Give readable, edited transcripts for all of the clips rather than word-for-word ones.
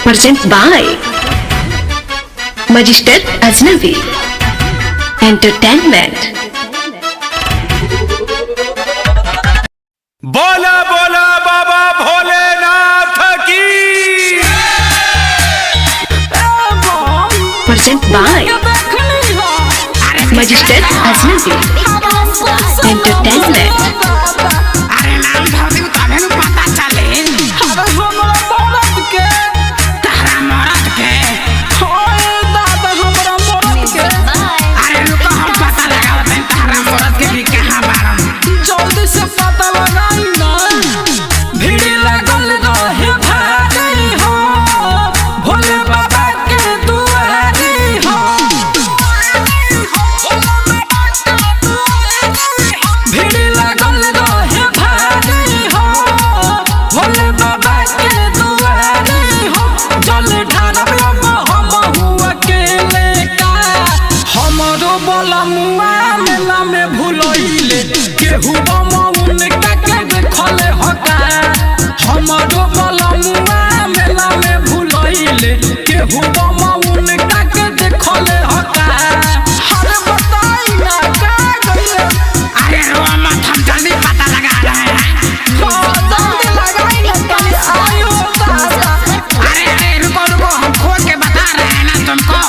present by Magister Ajnabi Entertainment। बोला बोला बाबा भोलेनाथ की। present by Magister Ajnabi Entertainment। अरे नाम धरती को तबे न पता चले। अरे हमरा मरद के तारा मरद के होए दादा हमरा मरद के। अरे रुको हम पता लगावत हैं तारा मरद के भी कहां बारन। जल्दी से पता लगाई ना। भीड़ लगल रहे भारी हो भोले बाबा के दुआरी हो। भीड़ लगल रहे भारी हो भोले बाबा के दुआरी हो। जल ढारब हम हुआ अकेले का हमरो बलमुआ मेला में भुलइले केहू बमउन का के देखले हका। हमरो बलमुआ मेला में भुलइले केहू बमउन का के देखले हका। अरे बताई ना का गइले। अरे रोआ मत हम जल्दी पता लगा रहे हैं। जल्दी लगाई ना तनी आयो दादा। अरे रुको रुको हम खोज के बता रहे हैं ना तुमको।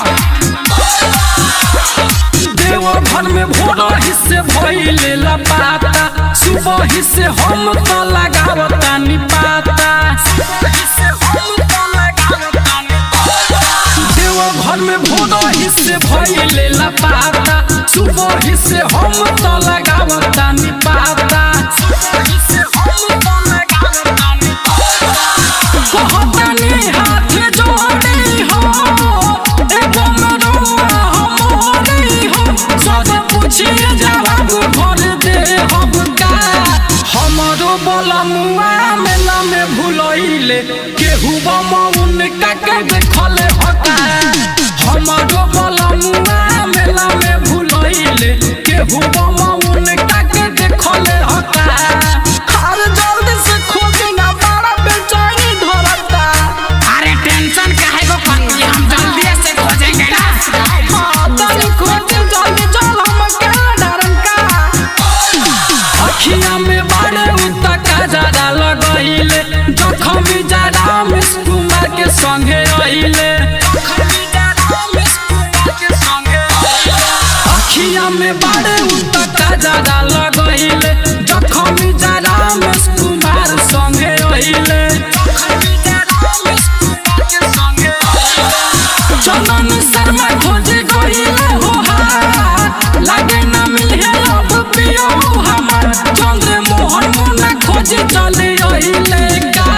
देवघर में भोर हिस्से भइले लपाता सुबह हिस्से हम तो लगावता नि पाता। देवघर में भोर हिस्से भइले लपाता सुबह हिस्से हम तो लगावता नि पाता। कहतनी हाथ जोड़ी हो एगो मरुआ हमरी हो। सब पूछिए जवाब भर दे हम का। हमरो बलमुआ मेला में भुलइले केहू बमउन का के देखले हका। हमरो बलमुआ मेला में भुलइले केहू बमउन का के देखले हका। अरे जल्दी से खोज ना बड़ा बेचैनी धरता। अरे टेंशन काहे को करती हम जल्दी से खोजेंगे ना। हां तनी खोज जल्दी चल हम के डरन का। अखियां में बाड़े उता काजरा लगइले जखमी जरा मिसकुमार के संगे आइले। अखियां में बाड़े उता काजरा लगइले जखमी जरा मिसकुमार संगे आइले। चंदन शर्मा खोज गइले हो लागे ना मिले अब पियो हमर। चंद्र मोहन मुन्ना खोज चले आइले का।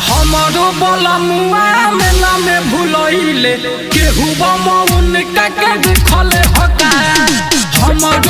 हमरो बलमुआ मेला में भुलइले केहू बमउन का के देखले हका। हमरो